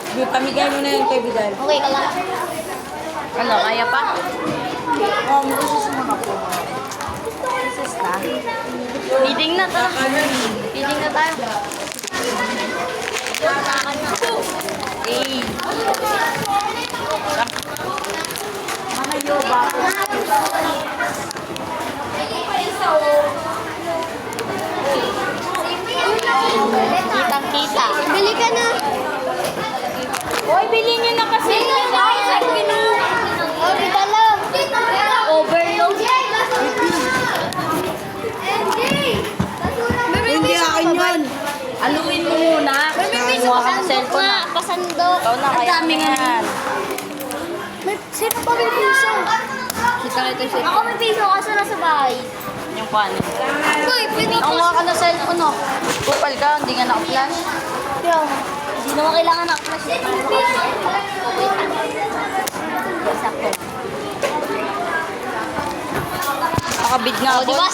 Pamigay mo na yun kay Vidal. Okay ka lang. Ano, kaya pa? Isis mo na po. Isis na. Feeding na to. Feeding na tayo. Eh. Manayo ba? Kitang-kita. Bili ka na. Hoy, bilhin nyo na kasi. Oh, kita lang. Overload. Hindi akin yun. Aluin mo muna. Kumuha ka ng cellphone. Pasandok. Ikaw na, kaya dami nga yan. Sino pa may piso? Kita na ito Ako may piso kasi nasa bahay. yung paano. Uy, pwede ko. Kumuha ka ng cellphone, no? Kupal ka, hindi ka naka-flash. Hindi naman kailangan ng flash. Nakabid nga O, ako. di ba?